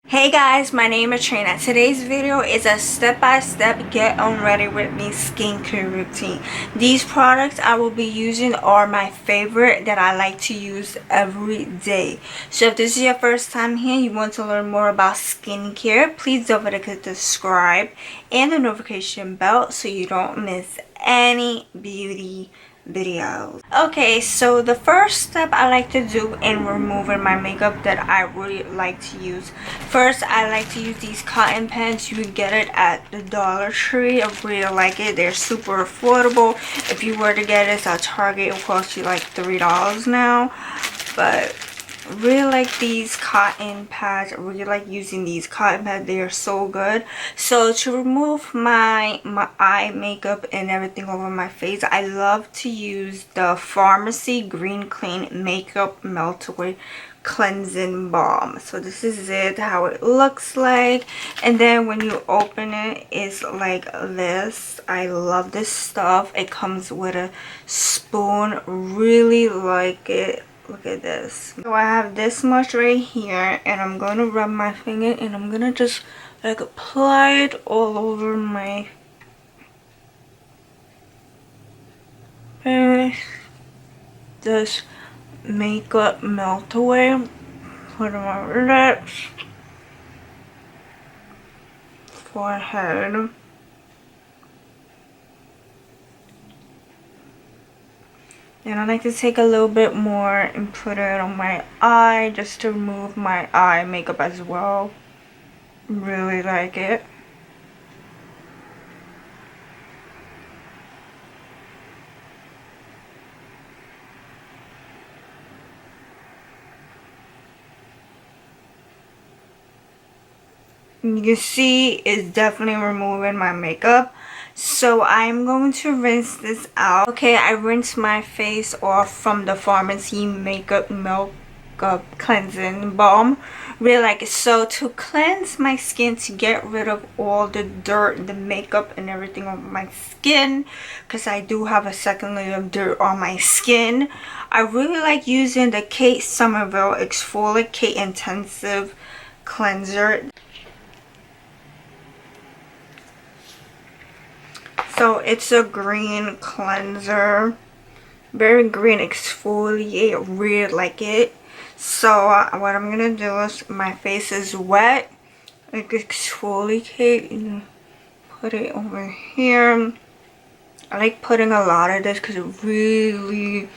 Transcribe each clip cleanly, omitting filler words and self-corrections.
Hey guys, my name is Trina. Today's video is a step-by-step get on ready with me skincare routine. These products I will be using are my favorite that I like to use every day. So if this is your first time here, you want to learn more about skincare, please don't forget to click the subscribe and the notification bell so you don't miss any beauty videos. Okay, so the first step I like to do in removing my makeup that I really like to use. First, I like to use these cotton pads. You can get it at the Dollar Tree. I really like it. They're super affordable. If you were to get it at Target, it will cost you like $3 now. But really like these cotton pads. I really like using these cotton pads. They are so good. So to remove my eye makeup and everything over my face, I love to use the Farmacy Green Clean Makeup Melt Away Cleansing Balm. So this is it, how it looks like. And then when you open it, it's like this. I love this stuff. It comes with a spoon. Really like it. Look at this. So I have this much right here, and I'm going to rub my finger and I'm going to just like apply it all over my face. This makeup melt away. Put on my lips, forehead. And I like to take a little bit more and put it on my eye just to remove my eye makeup as well. Really like it. You can see it's definitely removing my makeup. So I'm going to rinse this out. Okay, I rinsed my face off from the Farmacy Makeup Cleansing Balm. Really like it. So to cleanse my skin, to get rid of all the dirt, the makeup and everything on my skin, because I do have a second layer of dirt on my skin, I really like using the Somerville Exfoliate Intensive Cleanser. So it's a green cleanser, very green exfoliate, really like it. So what I'm gonna do is, my face is wet, like exfoliate and put it over here. I like putting a lot of this because it really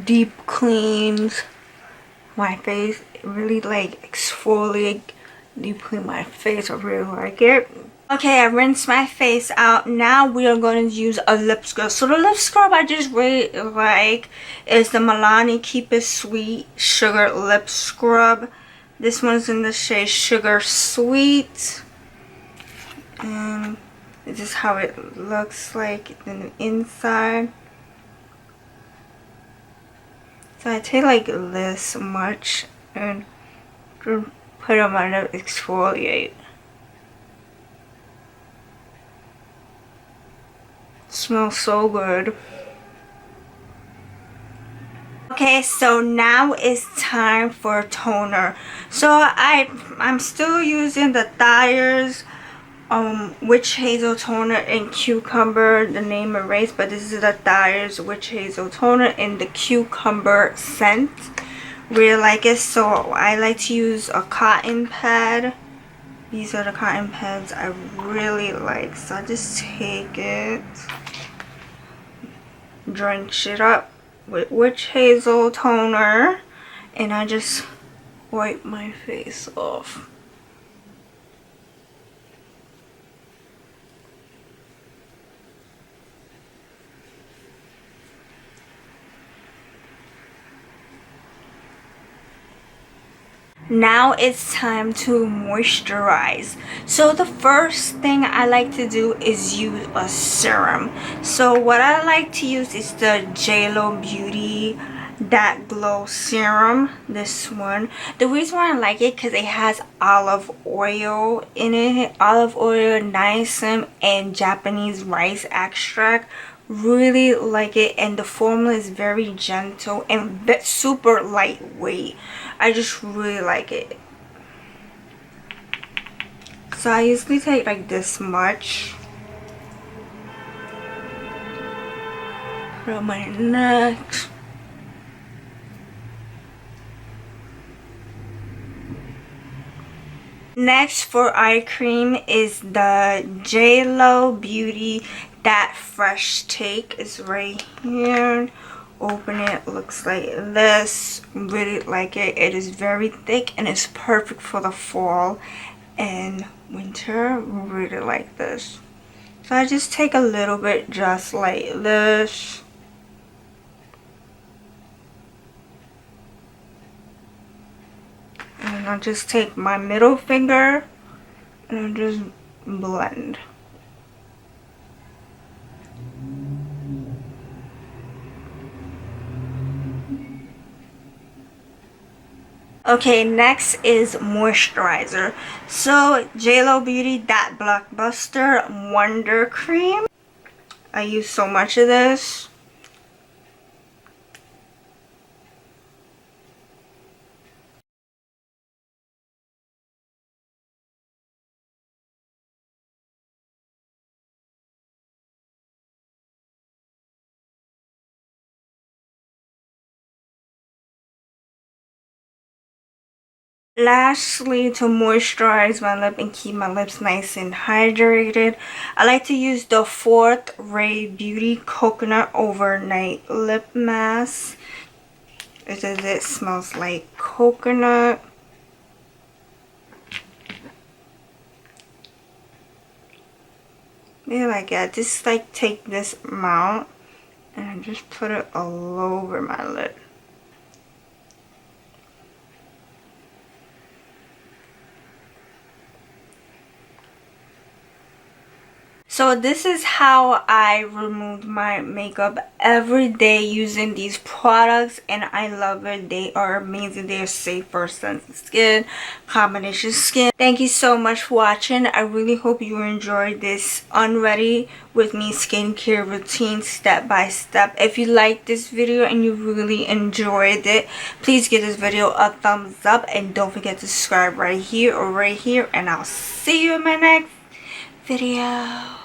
deep cleans my face. It really like exfoliate, deep clean my face. I really like it. Okay, I rinsed my face out. Now we are going to use a lip scrub. So the lip scrub I just really like is the Milani Keep It Sweet Sugar Lip Scrub. This one's in the shade Sugar Sweet. And this is how it looks like in the inside. So I take like this much and put on my lip, exfoliate. Smells so good. Okay, so now it's time for toner. So I'm still using the Thayer's Witch Hazel toner in cucumber, the name erased, but this is the Thayer's Witch Hazel toner in the cucumber scent. Really like it. So I like to use a cotton pad. These are the cotton pads I really like. So I just take it, drench it up with Witch Hazel toner, and I just wipe my face off. Now it's time to moisturize. So the first thing I like to do is use a serum. So what I like to use is the JLo Beauty That Glow Serum. This one. The reason why I like it because it has olive oil in it. Olive oil, niacin, and Japanese rice extract. Really like it, and the formula is very gentle and super lightweight. I just really like it. So I usually take like this much. Put on my neck. Next for eye cream is the JLo Beauty That Fresh Take. It's right here. Open it, looks like this. Really like it. It is very thick and it's perfect for the fall and winter. Really like this. So I just take a little bit just like this. And I'll just take my middle finger and I'll just blend. Okay, next is moisturizer. So JLo Beauty That Blockbuster Wonder Cream. I use so much of this. Lastly, to moisturize my lip and keep my lips nice and hydrated, I like to use the Fourth Ray Beauty Coconut Overnight Lip Mask. It smells like coconut. Yeah, like I just like take this amount and just put it all over my lip. So this is how I remove my makeup every day using these products, and I love it. They are amazing. They are safe for sensitive skin, combination skin. Thank you so much for watching. I really hope you enjoyed this Unready with me skincare routine step by step. If you liked this video and you really enjoyed it, please give this video a thumbs up and don't forget to subscribe right here or right here, and I'll see you in my next video.